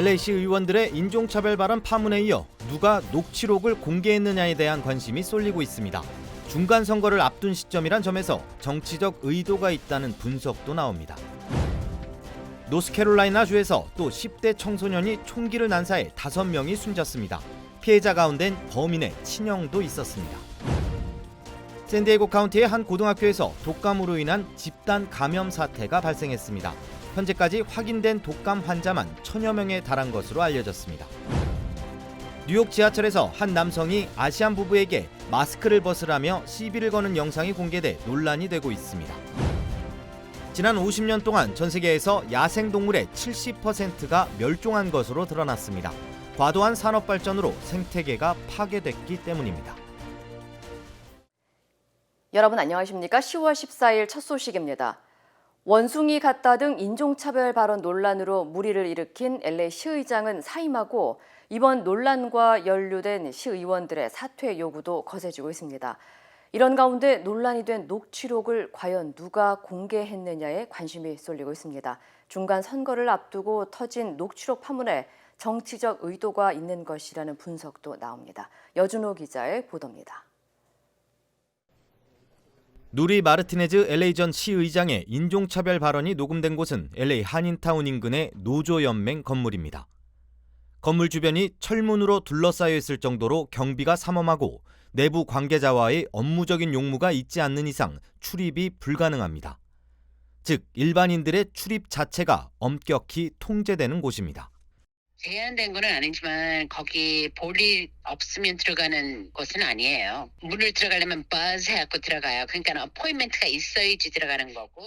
LA시 의원들의 인종차별 발언 파문에 이어 누가 녹취록을 공개했느냐에 대한 관심이 쏠리고 있습니다. 중간 선거를 앞둔 시점이란 점에서 정치적 의도가 있다는 분석도 나옵니다. 노스캐롤라이나주에서 또 10대 청소년이 총기를 난사해 5명이 숨졌습니다. 피해자 가운데는 범인의 친형도 있었습니다. 샌디에고 카운티의 한 고등학교에서 독감으로 인한 집단 감염 사태가 발생했습니다. 현재까지 확인된 독감 환자만 1000여 명에 달한 것으로 알려졌습니다. 뉴욕 지하철에서 한 남성이 아시안 부부에게 마스크를 벗으라며 시비를 거는 영상이 공개돼 논란이 되고 있습니다. 지난 50년 동안 전 세계에서 야생동물의 70%가 멸종한 것으로 드러났습니다. 과도한 산업 발전으로 생태계가 파괴됐기 때문입니다. 여러분 안녕하십니까? 10월 14일 첫 소식입니다. 원숭이 같다 등 인종차별 발언 논란으로 물의를 일으킨 LA 시의장은 사임하고 이번 논란과 연루된 시의원들의 사퇴 요구도 거세지고 있습니다. 이런 가운데 논란이 된 녹취록을 과연 누가 공개했느냐에 관심이 쏠리고 있습니다. 중간 선거를 앞두고 터진 녹취록 파문에 정치적 의도가 있는 것이라는 분석도 나옵니다. 여준호 기자의 보도입니다. 누리 마르티네즈 LA 전 시의장의 인종차별 발언이 녹음된 곳은 LA 한인타운 인근의 노조연맹 건물입니다. 건물 주변이 철문으로 둘러싸여 있을 정도로 경비가 삼엄하고 내부 관계자와의 업무적인 용무가 있지 않는 이상 출입이 불가능합니다. 즉, 일반인들의 출입 자체가 엄격히 통제되는 곳입니다. 제한된 건 아니지만 거기 볼일 없으면 들어가는 곳은 아니에요. 문을 들어가려면 버스 해갖고 들어가요. 그러니까 어포인먼트가 있어야지 들어가는 거고.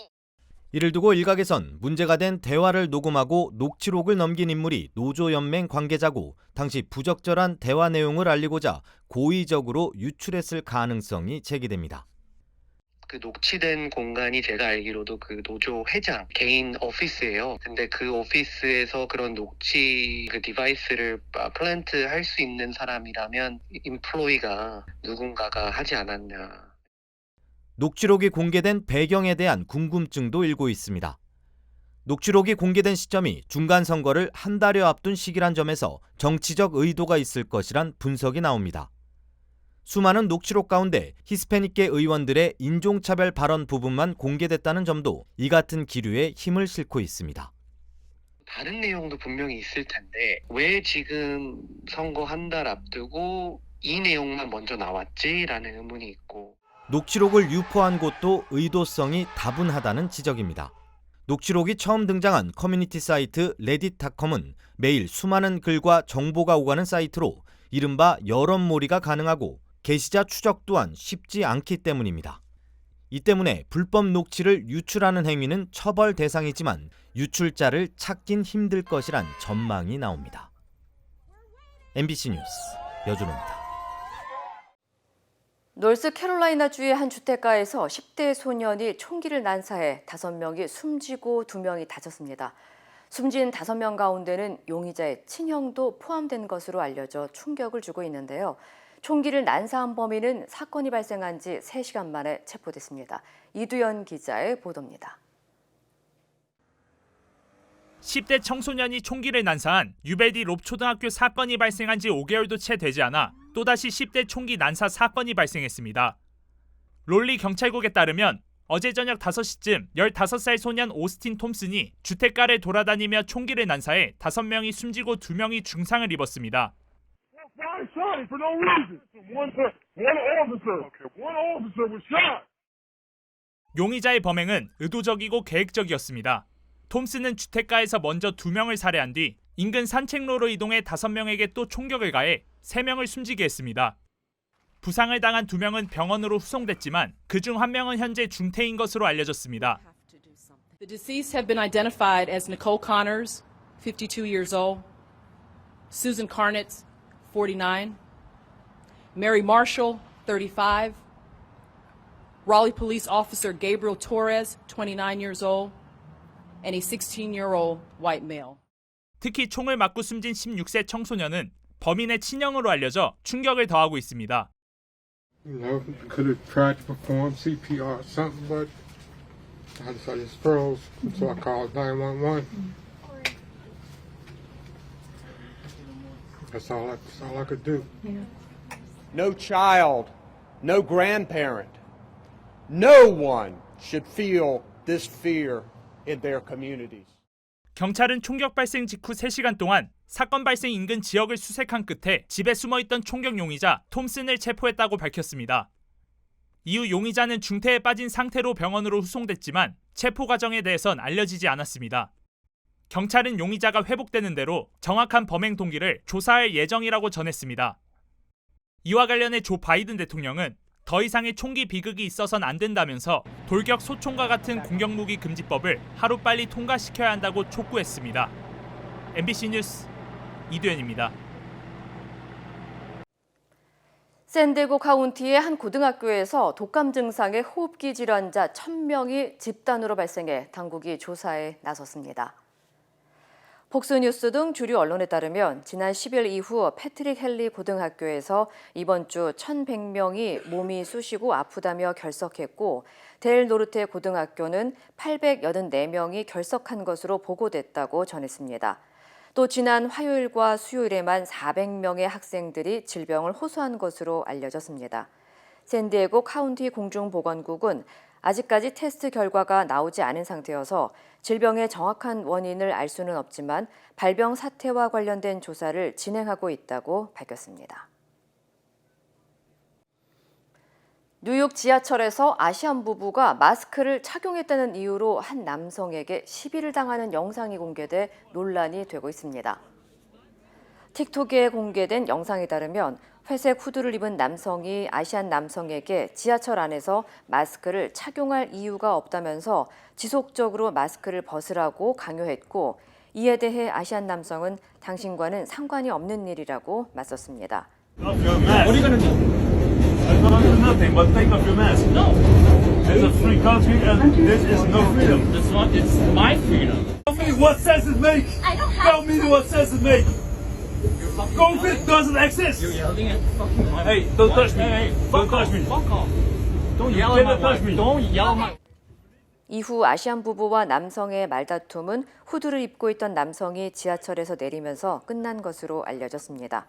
이를 두고 일각에선 문제가 된 대화를 녹음하고 녹취록을 넘긴 인물이 노조연맹 관계자고 당시 부적절한 대화 내용을 알리고자 고의적으로 유출했을 가능성이 제기됩니다. 그 녹취된 공간이 제가 알기로도 그 노조 회장 개인 오피스예요. 근데 그 오피스에서 그런 녹취 그 디바이스를 플랜트 할 수 있는 사람이라면 임플로이가 누군가가 하지 않았냐. 녹취록이 공개된 배경에 대한 궁금증도 일고 있습니다. 녹취록이 공개된 시점이 중간 선거를 한 달여 앞둔 시기란 점에서 정치적 의도가 있을 것이란 분석이 나옵니다. 수많은 녹취록 가운데 히스패닉계 의원들의 인종차별 발언 부분만 공개됐다는 점도 이 같은 기류에 힘을 싣고 있습니다. 다른 내용도 분명히 있을 텐데 왜 지금 선거 한 달 앞두고 이 내용만 먼저 나왔지라는 의문이 있고, 녹취록을 유포한 곳도 의도성이 다분하다는 지적입니다. 녹취록이 처음 등장한 커뮤니티 사이트 레딧닷컴은 매일 수많은 글과 정보가 오가는 사이트로 이른바 여론몰이가 가능하고 게시자 추적 또한 쉽지 않기 때문입니다. 이 때문에 불법 녹취를 유출하는 행위는 처벌 대상이지만 유출자를 찾긴 힘들 것이란 전망이 나옵니다. MBC 뉴스 여준호입니다. 노스캐롤라이나주의 한 주택가에서 10대 소년이 총기를 난사해 5명이 숨지고 2명이 다쳤습니다. 숨진 5명 가운데는 용의자의 친형도 포함된 것으로 알려져 충격을 주고 있는데요. 총기를 난사한 범인은 사건이 발생한 지 3시간 만에 체포됐습니다. 이두연 기자의 보도입니다. 10대 청소년이 총기를 난사한 유베디 롭 초등학교 사건이 발생한 지 5개월도 채 되지 않아 또다시 10대 총기 난사 사건이 발생했습니다. 롤리 경찰국에 따르면 어제 저녁 5시쯤 15살 소년 오스틴 톰슨이 주택가를 돌아다니며 총기를 난사해 5명이 숨지고 2명이 중상을 입었습니다. 용의자의 범행은 의도적이고 계획적이었습니다. 톰슨은 주택가에서 먼저 2명을 살해한 뒤 인근 산책로로 이동해 5명에게 또 총격을 가해 3명을 숨지게 했습니다. 부상을 당한 2명은 병원으로 후송됐지만 그중 1명은 현재 중태인 것으로 알려졌습니다. The deceased have been identified as Nicole Connors, 52 years old, Susan Carnitz, 49, Mary Marshall, 35, Raleigh Police Officer Gabriel Torres, 29 years old, and a 16-year-old white male. 특히 총을 맞고 숨진 16세 청소년은 범인의 친형으로 알려져 충격을 더하고 있습니다. You know, could have tried to perform CPR or something, but I just froze, so I called 911. That's all I could do. No child, no grandparent, no one should feel this fear in their communities. 경찰은 총격 발생 직후 3시간 동안 사건 발생 인근 지역을 수색한 끝에 집에 숨어있던 총격 용의자 톰슨을 체포했다고 밝혔습니다. 이후 용의자는 중태에 빠진 상태로 병원으로 후송됐지만 체포 과정에 대해선 알려지지 않았습니다. 경찰은 용의자가 회복되는 대로 정확한 범행 동기를 조사할 예정이라고 전했습니다. 이와 관련해 조 바이든 대통령은 더 이상의 총기 비극이 있어선 안 된다면서 돌격 소총과 같은 공격무기 금지법을 하루빨리 통과시켜야 한다고 촉구했습니다. MBC 뉴스 이두현입니다. 샌디에고 카운티의 한 고등학교에서 독감 증상의 호흡기 질환자 1,000명이 집단으로 발생해 당국이 조사에 나섰습니다. 폭스뉴스 등 주류 언론에 따르면 지난 10일 이후 패트릭 헨리 고등학교에서 이번 주 1,100명이 몸이 쑤시고 아프다며 결석했고 델 노르테 고등학교는 884명이 결석한 것으로 보고됐다고 전했습니다. 또 지난 화요일과 수요일에만 400명의 학생들이 질병을 호소한 것으로 알려졌습니다. 샌디에고 카운티 공중보건국은 아직까지 테스트 결과가 나오지 않은 상태여서 질병의 정확한 원인을 알 수는 없지만 발병 사태와 관련된 조사를 진행하고 있다고 밝혔습니다. 뉴욕 지하철에서 아시안 부부가 마스크를 착용했다는 이유로 한 남성에게 시비를 당하는 영상이 공개돼 논란이 되고 있습니다. 틱톡에 공개된 영상에 따르면 회색 후드를 입은 남성이 아시안 남성에게 지하철 안에서 마스크를 착용할 이유가 없다면서 지속적으로 마스크를 벗으라고 강요했고 이에 대해 아시안 남성은 당신과는 상관이 없는 일이라고 맞섰습니다. What are you going to do? Nothing but take off your mask. No. It's a free country and this is no freedom. It's not. It's my freedom. Tell me what sense it makes. Tell me what sense it makes. COVID doesn't exist. You're yelling at fucking my. Hey, don't touch me. Hey, Don't touch me. Fuck off. Don't You yell at my cannot touch wife. me. Don't yell at my. 이후 아시안 부부와 남성의 말다툼은 후드를 입고 있던 남성이 지하철에서 내리면서 끝난 것으로 알려졌습니다.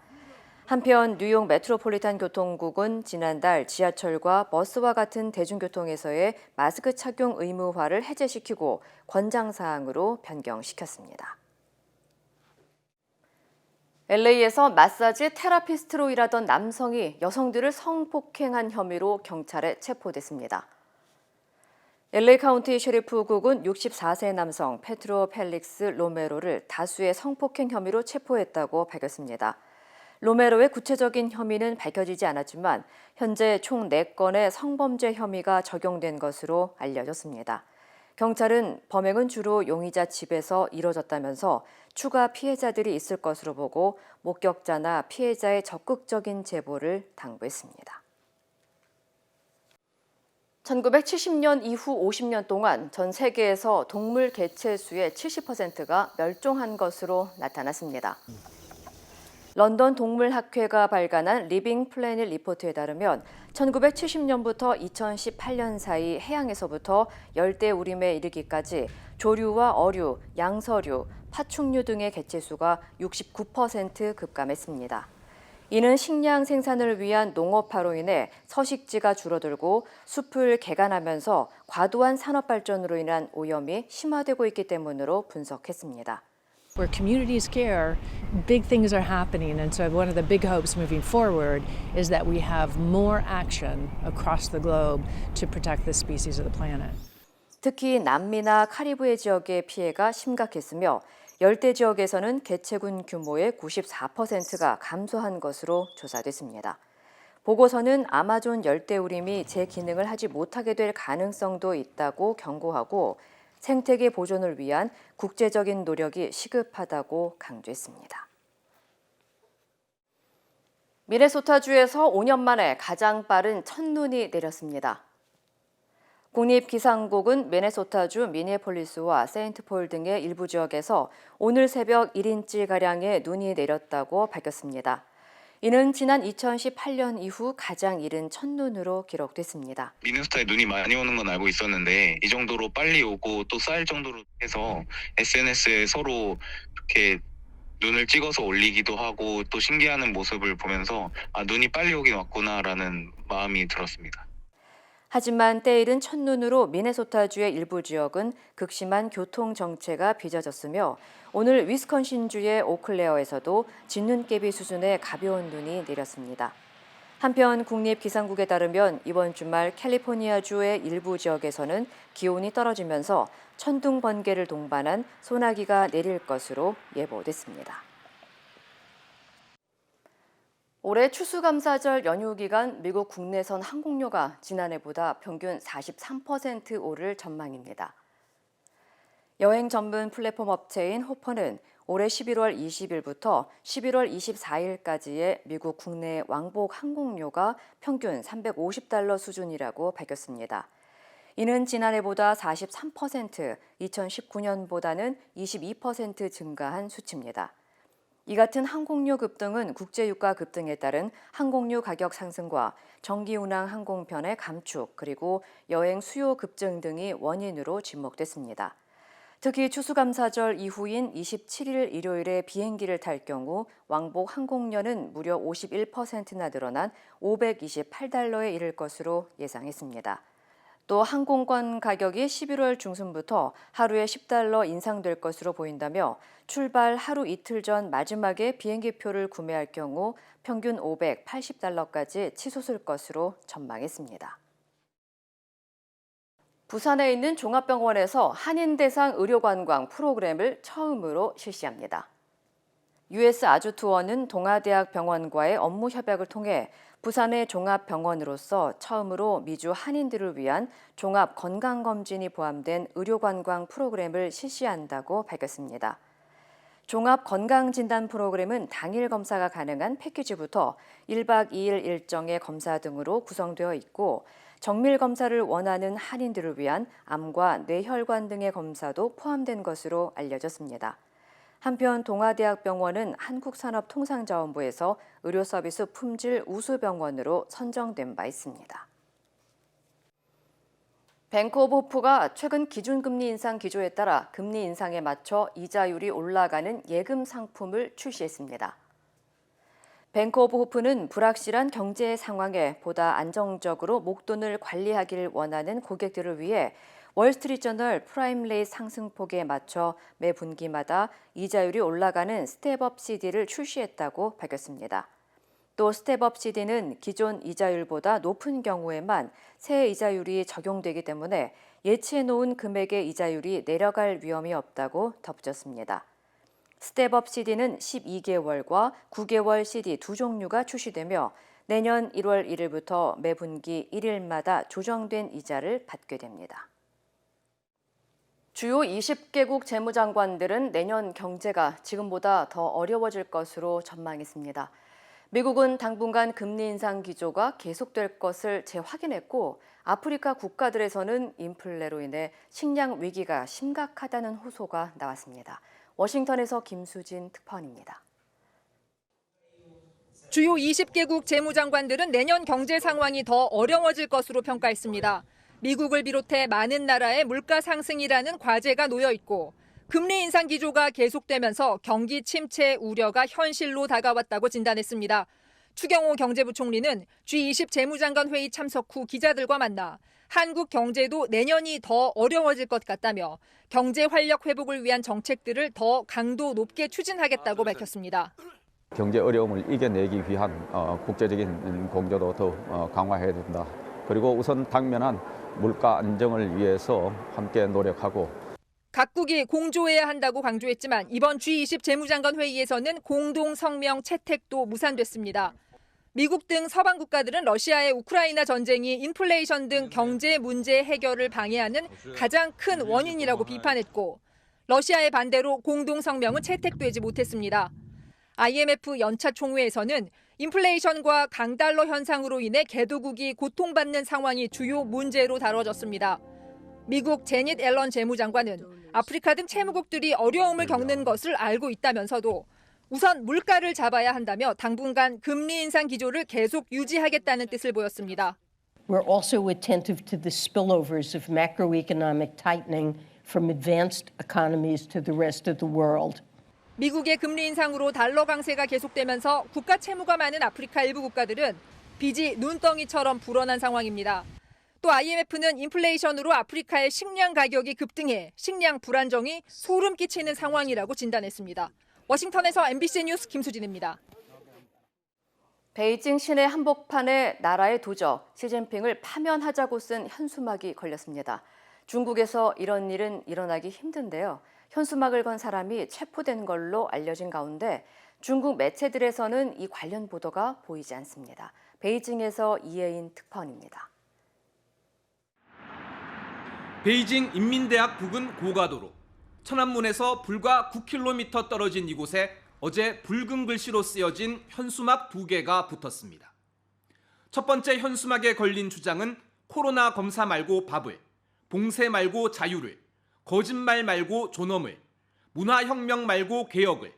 한편 뉴욕 메트로폴리탄 교통국은 지난달 지하철과 버스와 같은 대중교통에서의 마스크 착용 의무화를 해제시키고 권장사항으로 변경시켰습니다. LA에서 마사지 테라피스트로 일하던 남성이 여성들을 성폭행한 혐의로 경찰에 체포됐습니다. LA 카운티 셰리프국은 64세 남성 페트로 펠릭스 로메로를 다수의 성폭행 혐의로 체포했다고 밝혔습니다. 로메로의 구체적인 혐의는 밝혀지지 않았지만 현재 총 4건의 성범죄 혐의가 적용된 것으로 알려졌습니다. 경찰은 범행은 주로 용의자 집에서 이뤄졌다면서 추가 피해자들이 있을 것으로 보고 목격자나 피해자의 적극적인 제보를 당부했습니다. 1970년 이후 50년 동안 전 세계에서 동물 개체 수의 70%가 멸종한 것으로 나타났습니다. 런던 동물학회가 발간한 리빙 플래닛 리포트에 따르면 1970년부터 2018년 사이 해양에서부터 열대우림에 이르기까지 조류와 어류, 양서류, 파충류 등의 개체수가 69% 급감했습니다. 이는 식량 생산을 위한 농업화로 인해 서식지가 줄어들고 숲을 개간하면서 과도한 산업 발전으로 인한 오염이 심화되고 있기 때문으로 분석했습니다. Where communities care, big things are happening, and so one of the big hopes moving forward is that we have more action across the globe to protect the species of the planet. 특히 남미나 카리브해 지역의 피해가 심각했으며 열대 지역에서는 개체군 규모의 94%가 감소한 것으로 조사됐습니다. 보고서는 아마존 열대우림이 제 기능을 하지 못하게 될 가능성도 있다고 경고하고 생태계 보존을 위한 국제적인 노력이 시급하다고 강조했습니다. 미네소타주에서 5년 만에 가장 빠른 첫눈이 내렸습니다. 국립기상국은 미네소타주 미니애폴리스와 세인트폴 등의 일부 지역에서 오늘 새벽 1인치가량의 눈이 내렸다고 밝혔습니다. 이는 지난 2018년 이후 가장 이른 첫눈으로 기록됐습니다. 미네소타에 눈이 많이 오는 건 알고 있었는데 이 정도로 빨리 오고 또 쌓일 정도로 해서 SNS에 서로 이렇게 눈을 찍어서 올리기도 하고 또 신기해하는 모습을 보면서 눈이 빨리 오긴 왔구나라는 마음이 들었습니다. 하지만 때이른 첫눈으로 미네소타주의 일부 지역은 극심한 교통 정체가 빚어졌으며 오늘 위스콘신주의 오클레어에서도 진눈깨비 수준의 가벼운 눈이 내렸습니다. 한편 국립기상국에 따르면 이번 주말 캘리포니아주의 일부 지역에서는 기온이 떨어지면서 천둥 번개를 동반한 소나기가 내릴 것으로 예보됐습니다. 올해 추수감사절 연휴 기간 미국 국내선 항공료가 지난해보다 평균 43% 오를 전망입니다. 여행 전문 플랫폼 업체인 호퍼는 올해 11월 20일부터 11월 24일까지의 미국 국내 왕복 항공료가 평균 $350 수준이라고 밝혔습니다. 이는 지난해보다 43%, 2019년보다는 22% 증가한 수치입니다. 이 같은 항공료 급등은 국제유가 급등에 따른 항공료 가격 상승과 정기운항 항공편의 감축 그리고 여행 수요 급증 등이 원인으로 지목됐습니다. 특히 추수감사절 이후인 27일 일요일에 비행기를 탈 경우 왕복 항공료는 무려 51%나 늘어난 $528에 이를 것으로 예상했습니다. 또 항공권 가격이 11월 중순부터 하루에 $10 인상될 것으로 보인다며 출발 하루 이틀 전 마지막에 비행기표를 구매할 경우 평균 $580까지 치솟을 것으로 전망했습니다. 부산에 있는 종합병원에서 한인 대상 의료관광 프로그램을 처음으로 실시합니다. US 아주투어는 동아대학 병원과의 업무 협약을 통해 부산의 종합병원으로서 처음으로 미주 한인들을 위한 종합 건강검진이 포함된 의료관광 프로그램을 실시한다고 밝혔습니다. 종합 건강진단 프로그램은 당일 검사가 가능한 패키지부터 1박 2일 일정의 검사 등으로 구성되어 있고 정밀 검사를 원하는 한인들을 위한 암과 뇌혈관 등의 검사도 포함된 것으로 알려졌습니다. 한편 동아대학병원은 한국산업통상자원부에서 의료서비스 품질 우수병원으로 선정된 바 있습니다. 뱅크 오브 호프가 최근 기준금리 인상 기조에 따라 금리 인상에 맞춰 이자율이 올라가는 예금 상품을 출시했습니다. 뱅크 오브 호프는 불확실한 경제 상황에 보다 안정적으로 목돈을 관리하기를 원하는 고객들을 위해 월스트리트저널 프라임 레이트 상승폭에 맞춰 매 분기마다 이자율이 올라가는 스텝업 CD를 출시했다고 밝혔습니다. 또 스텝업 CD는 기존 이자율보다 높은 경우에만 새 이자율이 적용되기 때문에 예치해놓은 금액의 이자율이 내려갈 위험이 없다고 덧붙였습니다. 스텝업 CD는 12개월과 9개월 CD 두 종류가 출시되며 내년 1월 1일부터 매 분기 1일마다 조정된 이자를 받게 됩니다. 주요 20개국 재무장관들은 내년 경제가 지금보다 더 어려워질 것으로 전망했습니다. 미국은 당분간 금리 인상 기조가 계속될 것을 재확인했고 아프리카 국가들에서는 인플레로 인해 식량 위기가 심각하다는 호소가 나왔습니다. 워싱턴에서 김수진 특파원입니다. 주요 20개국 재무장관들은 내년 경제 상황이 더 어려워질 것으로 평가했습니다. 미국을 비롯해 많은 나라의 물가 상승이라는 과제가 놓여 있고 금리 인상 기조가 계속되면서 경기 침체 우려가 현실로 다가왔다고 진단했습니다. 추경호 경제부총리는 G20 재무장관 회의 참석 후 기자들과 만나 한국 경제도 내년이 더 어려워질 것 같다며 경제 활력 회복을 위한 정책들을 더 강도 높게 추진하겠다고 밝혔습니다. 경제 어려움을 이겨내기 위한 국제적인 공조도 더 강화해야 된다. 그리고 우선 당면한 물가 안정을 위해서 함께 노력하고 각국이 공조해야 한다고 강조했지만 이번 G20 재무장관 회의에서는 공동 성명 채택도 무산됐습니다. 미국 등 서방 국가들은 러시아의 우크라이나 전쟁이 인플레이션 등 경제 문제 해결을 방해하는 가장 큰 원인이라고 비판했고 러시아의 반대로 공동 성명은 채택되지 못했습니다. IMF 연차 총회에서는 인플레이션과 강달러 현상으로 인해 개도국이 고통받는 상황이 주요 문제로 다뤄졌습니다. 미국 제닛 앨런 재무장관은 아프리카 등 채무국들이 어려움을 겪는 것을 알고 있다면서도 우선 물가를 잡아야 한다며 당분간 금리 인상 기조를 계속 유지하겠다는 뜻을 보였습니다. We're also attentive to the spillovers of macroeconomic tightening from advanced economies to the rest of the world. 미국의 금리 인상으로 달러 강세가 계속되면서 국가 채무가 많은 아프리카 일부 국가들은 빚이 눈덩이처럼 불어난 상황입니다. 또 IMF는 인플레이션으로 아프리카의 식량 가격이 급등해 식량 불안정이 소름 끼치는 상황이라고 진단했습니다. 워싱턴에서 MBC 뉴스 김수진입니다. 베이징 시내 한복판에 나라의 도적 시진핑을 파면하자고 쓴 현수막이 걸렸습니다. 중국에서 이런 일은 일어나기 힘든데요. 현수막을 건 사람이 체포된 걸로 알려진 가운데 중국 매체들에서는 이 관련 보도가 보이지 않습니다. 베이징에서 이혜인 특파원입니다. 베이징 인민대학 부근 고가도로. 천안문에서 불과 9km 떨어진 이곳에 어제 붉은 글씨로 쓰여진 현수막 2개가 붙었습니다. 첫 번째 현수막에 걸린 주장은 코로나 검사 말고 밥을, 봉쇄 말고 자유를, 거짓말 말고 존엄을, 문화혁명 말고 개혁을,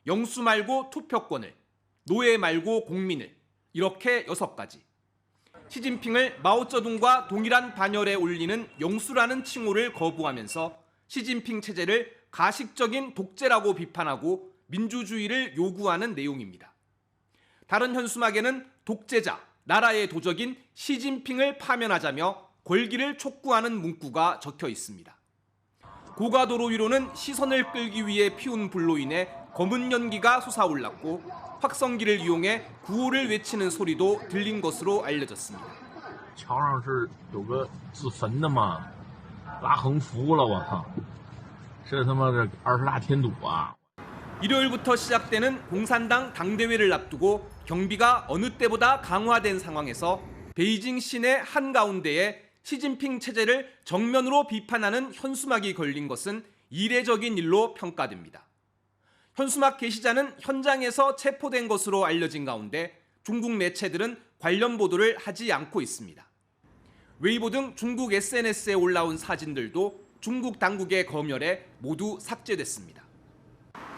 영수 말고 투표권을, 노예 말고 공민을, 이렇게 6가지. 시진핑을 마오쩌둥과 동일한 반열에 올리는 영수라는 칭호를 거부하면서 시진핑 체제를 가식적인 독재라고 비판하고 민주주의를 요구하는 내용입니다. 다른 현수막에는 독재자, 나라의 도적인 시진핑을 파면하자며 권기를 촉구하는 문구가 적혀 있습니다. 고가도로 위로는 시선을 끌기 위해 피운 불로 인해 검은 연기가 솟아올랐고 확성기를 이용해 구호를 외치는 소리도 들린 것으로 알려졌습니다. 桥上是有个自焚的嘛，拉横幅了，我靠！这他妈的20大添堵啊！ 일요일부터 시작되는 공산당 당대회를 앞두고 경비가 어느 때보다 강화된 상황에서 베이징 시내 한가운데에 시진핑 체제를 정면으로 비판하는 현수막이 걸린 것은 이례적인 일로 평가됩니다. 현수막 게시자는 현장에서 체포된 것으로 알려진 가운데 중국 매체들은 관련 보도를 하지 않고 있습니다. 웨이보 등 중국 SNS에 올라온 사진들도 중국 당국의 검열에 모두 삭제됐습니다.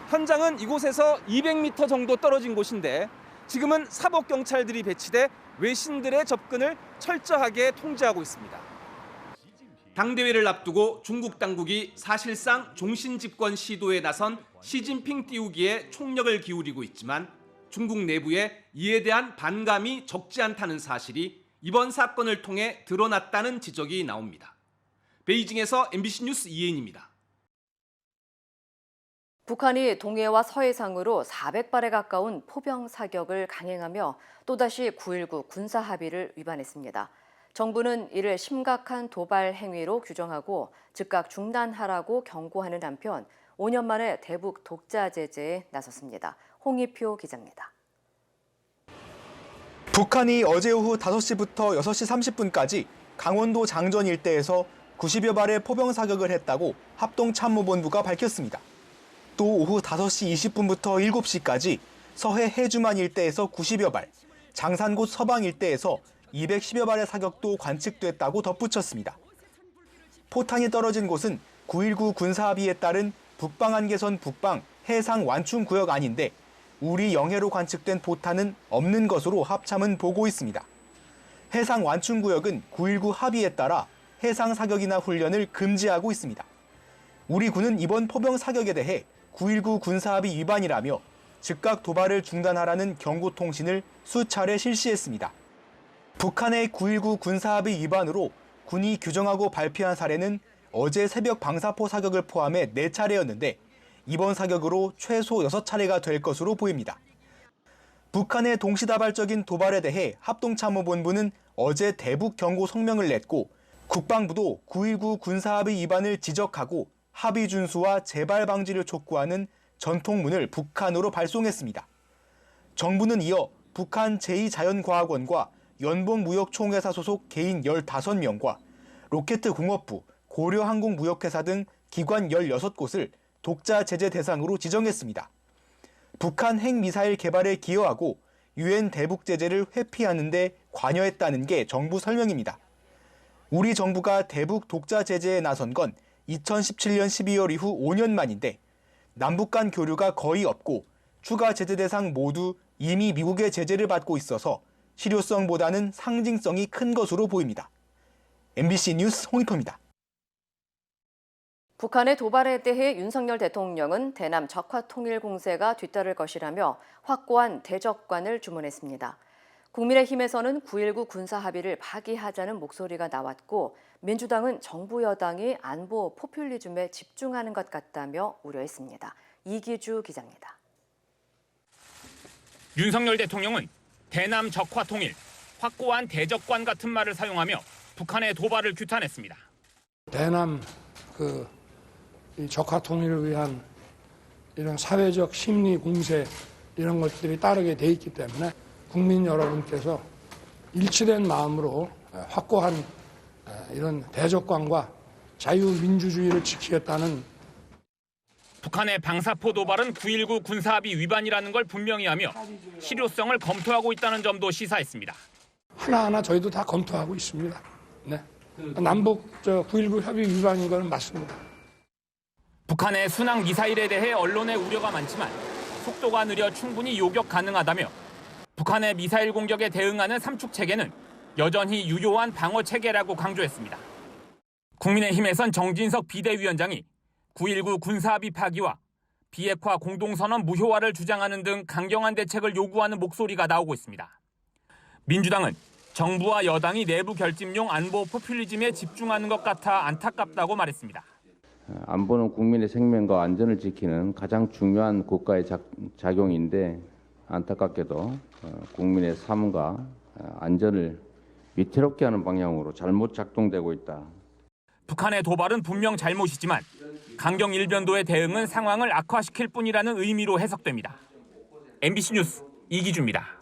현장은 이곳에서 200m 정도 떨어진 곳인데 지금은 사법경찰들이 배치돼 외신들의 접근을 철저하게 통제하고 있습니다. 당대회를 앞두고 중국 당국이 사실상 종신집권 시도에 나선 시진핑 띄우기에 총력을 기울이고 있지만 중국 내부에 이에 대한 반감이 적지 않다는 사실이 이번 사건을 통해 드러났다는 지적이 나옵니다. 베이징에서 MBC 뉴스 이혜인입니다. 북한이 동해와 서해상으로 400발에 가까운 포병 사격을 강행하며 또다시 9.19 군사 합의를 위반했습니다. 정부는 이를 심각한 도발 행위로 규정하고 즉각 중단하라고 경고하는 한편 5년 만에 대북 독자 제재에 나섰습니다. 홍희표 기자입니다. 북한이 어제 오후 5시부터 6시 30분까지 강원도 장전 일대에서 90여 발의 포병 사격을 했다고 합동참모본부가 밝혔습니다. 또 오후 5시 20분부터 7시까지 서해 해주만 일대에서 90여 발, 장산곶 서방 일대에서 210여 발의 사격도 관측됐다고 덧붙였습니다. 포탄이 떨어진 곳은 9.19 군사합의에 따른 북방한계선 북방 해상 완충 구역 안인데 우리 영해로 관측된 포탄은 없는 것으로 합참은 보고 있습니다. 해상 완충 구역은 9.19 합의에 따라 해상 사격이나 훈련을 금지하고 있습니다. 우리 군은 이번 포병 사격에 대해 9.19 군사합의 위반이라며 즉각 도발을 중단하라는 경고 통신을 수차례 실시했습니다. 북한의 9.19 군사합의 위반으로 군이 규정하고 발표한 사례는 어제 새벽 방사포 사격을 포함해 4차례였는데 이번 사격으로 최소 6차례가 될 것으로 보입니다. 북한의 동시다발적인 도발에 대해 합동참모본부는 어제 대북 경고 성명을 냈고 국방부도 9.19 군사합의 위반을 지적하고 합의 준수와 재발 방지를 촉구하는 전통문을 북한으로 발송했습니다. 정부는 이어 북한 제2자연과학원과 연봉무역총회사 소속 개인 15명과 로켓공업부, 고려항공무역회사 등 기관 16곳을 독자 제재 대상으로 지정했습니다. 북한 핵미사일 개발에 기여하고 유엔 대북 제재를 회피하는 데 관여했다는 게 정부 설명입니다. 우리 정부가 대북 독자 제재에 나선 건 2017년 12월 이후 5년 만인데 남북 간 교류가 거의 없고 추가 제재 대상 모두 이미 미국의 제재를 받고 있어서 실효성보다는 상징성이 큰 것으로 보입니다. MBC 뉴스 홍익표입니다. 북한의 도발에 대해 윤석열 대통령은 대남 적화 통일 공세가 뒤따를 것이라며 확고한 대적관을 주문했습니다. 국민의힘에서는 9.19 군사 합의를 파기하자는 목소리가 나왔고 민주당은 정부 여당이 안보 포퓰리즘에 집중하는 것 같다며 우려했습니다. 이기주 기자입니다. 윤석열 대통령은 대남 적화 통일, 확고한 대적관 같은 말을 사용하며 북한의 도발을 규탄했습니다. 대남 이 적화 통일을 위한 이런 사회적 심리 공세 이런 것들이 따르게 돼 있기 때문에 국민 여러분께서 일치된 마음으로 확고한 이런 대적관과 자유민주주의를 지키겠다는 북한의 방사포 도발은 9.19 군사합의 위반이라는 걸 분명히 하며 실효성을 검토하고 있다는 점도 시사했습니다. 하나하나 저희도 다 검토하고 있습니다. 네. 남북 9.19 협의 위반인 건 맞습니다. 북한의 순항 미사일에 대해 언론의 우려가 많지만 속도가 느려 충분히 요격 가능하다며 북한의 미사일 공격에 대응하는 삼축 체계는 여전히 유효한 방어 체계라고 강조했습니다. 국민의힘에선 정진석 비대위원장이 9.19 군사합의 파기와 비핵화 공동선언 무효화를 주장하는 등 강경한 대책을 요구하는 목소리가 나오고 있습니다. 민주당은 정부와 여당이 내부 결집용 안보 포퓰리즘에 집중하는 것 같아 안타깝다고 말했습니다. 안보는 국민의 생명과 안전을 지키는 가장 중요한 국가의 작용인데 안타깝게도 국민의 삶과 안전을 위태롭게 하는 방향으로 잘못 작동되고 있다. 북한의 도발은 분명 잘못이지만 강경 일변도의 대응은 상황을 악화시킬 뿐이라는 의미로 해석됩니다. MBC 뉴스 이기주입니다.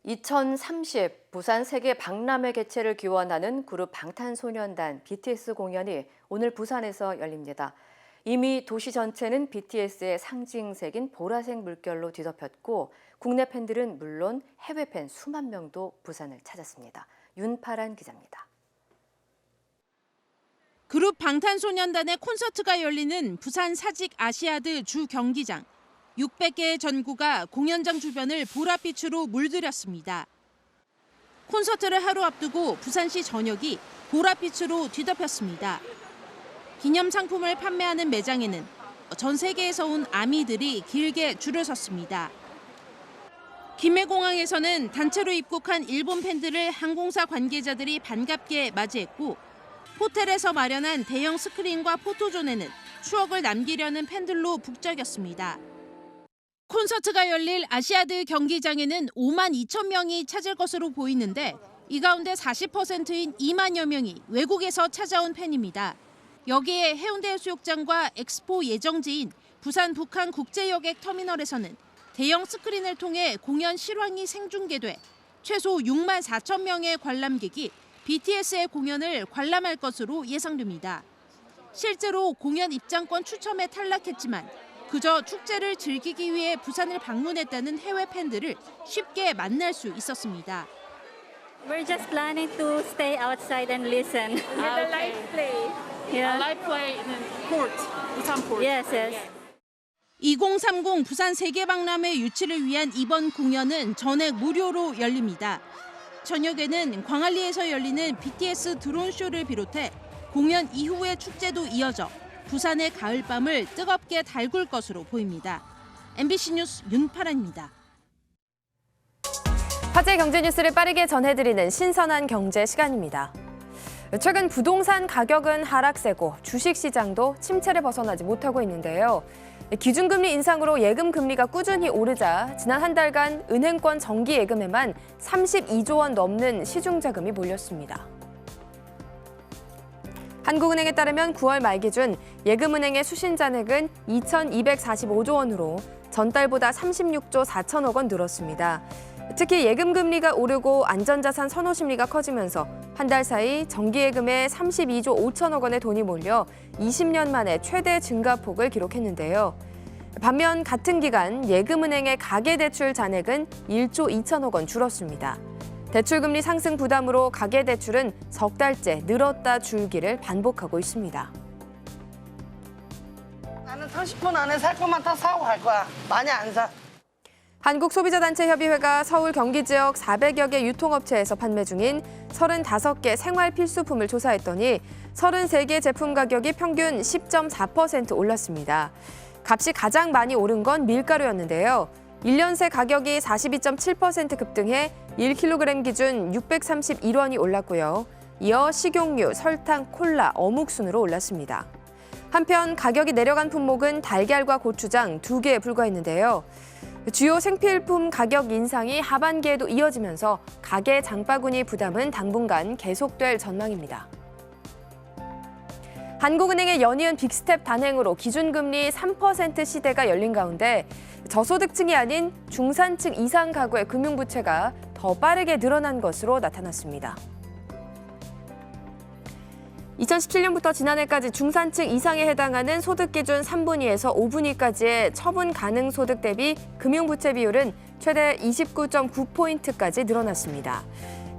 2030 부산 세계 박람회 개최를 기원하는 그룹 방탄소년단 BTS 공연이 오늘 부산에서 열립니다. 이미 도시 전체는 BTS의 상징색인 보라색 물결로 뒤덮였고 국내 팬들은 물론 해외 팬 수만 명도 부산을 찾았습니다. 윤파란 기자입니다. 그룹 방탄소년단의 콘서트가 열리는 부산 사직 아시아드 주 경기장. 600개의 전구가 공연장 주변을 보랏빛으로 물들였습니다. 콘서트를 하루 앞두고 부산시 전역이 보랏빛으로 뒤덮였습니다. 기념 상품을 판매하는 매장에는 전 세계에서 온 아미들이 길게 줄을 섰습니다. 김해공항에서는 단체로 입국한 일본 팬들을 항공사 관계자들이 반갑게 맞이했고 호텔에서 마련한 대형 스크린과 포토존에는 추억을 남기려는 팬들로 북적였습니다. 콘서트가 열릴 아시아드 경기장에는 5만 2천 명이 찾을 것으로 보이는데 이 가운데 40%인 2만여 명이 외국에서 찾아온 팬입니다. 여기에 해운대 해수욕장과 엑스포 예정지인 부산 북한 국제여객 터미널에서는 대형 스크린을 통해 공연 실황이 생중계돼 최소 6만 4천 명의 관람객이 BTS의 공연을 관람할 것으로 예상됩니다. 실제로 공연 입장권 추첨에 탈락했지만 그저 축제를 즐기기 위해 부산을 방문했다는 해외 팬들을 쉽게 만날 수 있었습니다. We're just planning to stay outside and listen. With the live play. Yeah. Live play in port, 부산 port. Yes, yes. 2030 부산 세계박람회 유치를 위한 이번 공연은 전액 무료로 열립니다. 저녁에는 광안리에서 열리는 BTS 드론쇼를 비롯해 공연 이후의 축제도 이어져 부산의 가을밤을 뜨겁게 달굴 것으로 보입니다. MBC 뉴스 윤파란입니다. 화제 경제 뉴스를 빠르게 전해드리는 신선한 경제 시간입니다. 최근 부동산 가격은 하락세고 주식시장도 침체를 벗어나지 못하고 있는데요. 기준금리 인상으로 예금 금리가 꾸준히 오르자 지난 한 달간 은행권 정기예금에만 32조 원 넘는 시중자금이 몰렸습니다. 한국은행에 따르면 9월 말 기준 예금은행의 수신잔액은 2,245조 원으로 전달보다 36조 4천억 원 늘었습니다. 특히 예금 금리가 오르고 안전자산 선호 심리가 커지면서 한 달 사이 정기예금에 32조 5천억 원의 돈이 몰려 20년 만에 최대 증가폭을 기록했는데요. 반면 같은 기간 예금은행의 가계대출 잔액은 1조 2천억 원 줄었습니다. 대출금리 상승 부담으로 가계대출은 석 달째 늘었다 줄기를 반복하고 있습니다. 나는 30분 안에 살 것만 다 사고 갈 거야. 많이 안 사. 한국소비자단체협의회가 서울 경기 지역 400여 개 유통업체에서 판매 중인 35개 생활 필수품을 조사했더니 33개 제품 가격이 평균 10.4% 올랐습니다. 값이 가장 많이 오른 건 밀가루였는데요. 1년 새 가격이 42.7% 급등해 1kg 기준 631원이 올랐고요. 이어 식용유, 설탕, 콜라, 어묵 순으로 올랐습니다. 한편 가격이 내려간 품목은 달걀과 고추장 2개에 불과했는데요. 주요 생필품 가격 인상이 하반기에도 이어지면서 가계 장바구니 부담은 당분간 계속될 전망입니다. 한국은행의 연이은 빅스텝 단행으로 기준금리 3% 시대가 열린 가운데 저소득층이 아닌 중산층 이상 가구의 금융부채가 더 빠르게 늘어난 것으로 나타났습니다. 2017년부터 지난해까지 중산층 이상에 해당하는 소득기준 3분위에서 5분위까지의 처분 가능 소득 대비 금융부채 비율은 최대 29.9포인트까지 늘어났습니다.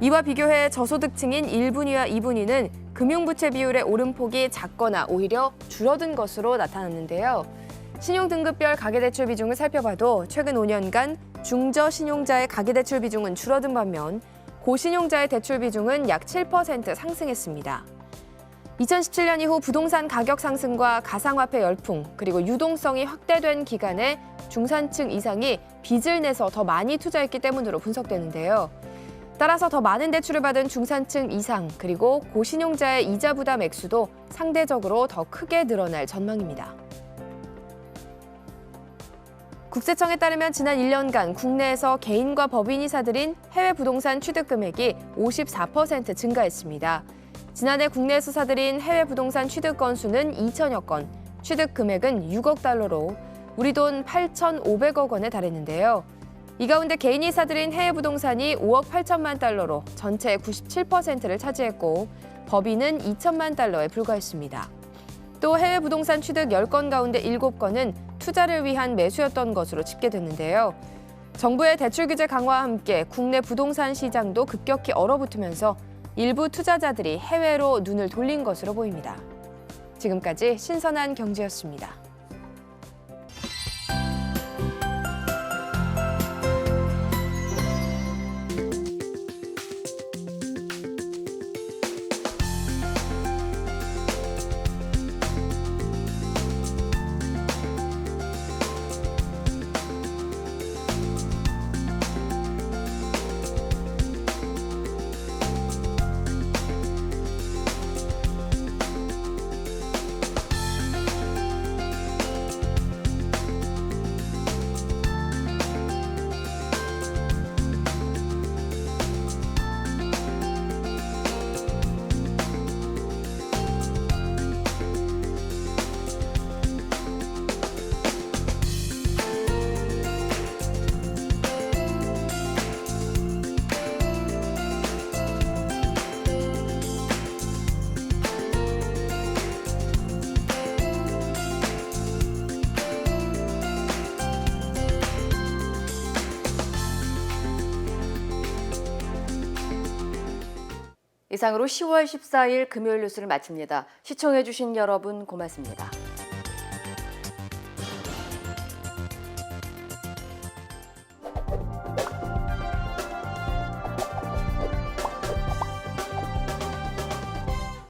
이와 비교해 저소득층인 1분위와 2분위는 금융부채 비율의 오름폭이 작거나 오히려 줄어든 것으로 나타났는데요. 신용등급별 가계대출 비중을 살펴봐도 최근 5년간 중저신용자의 가계대출 비중은 줄어든 반면 고신용자의 대출 비중은 약 7% 상승했습니다. 2017년 이후 부동산 가격 상승과 가상화폐 열풍, 그리고 유동성이 확대된 기간에 중산층 이상이 빚을 내서 더 많이 투자했기 때문으로 분석되는데요. 따라서 더 많은 대출을 받은 중산층 이상, 그리고 고신용자의 이자 부담 액수도 상대적으로 더 크게 늘어날 전망입니다. 국세청에 따르면 지난 1년간 국내에서 개인과 법인이 사들인 해외 부동산 취득 금액이 54% 증가했습니다. 지난해 국내에서 사들인 해외 부동산 취득 건수는 2천여 건, 취득 금액은 6억 달러로 우리 돈 8,500억 원에 달했는데요. 이 가운데 개인이 사들인 해외 부동산이 5억 8천만 달러로 전체의 97%를 차지했고 법인은 2천만 달러에 불과했습니다. 또 해외 부동산 취득 10건 가운데 7건은 투자를 위한 매수였던 것으로 집계됐는데요. 정부의 대출 규제 강화와 함께 국내 부동산 시장도 급격히 얼어붙으면서 일부 투자자들이 해외로 눈을 돌린 것으로 보입니다. 지금까지 신선한 경제였습니다. 이상으로 10월 14일 금요일 뉴스를 마칩니다. 시청해주신 여러분 고맙습니다.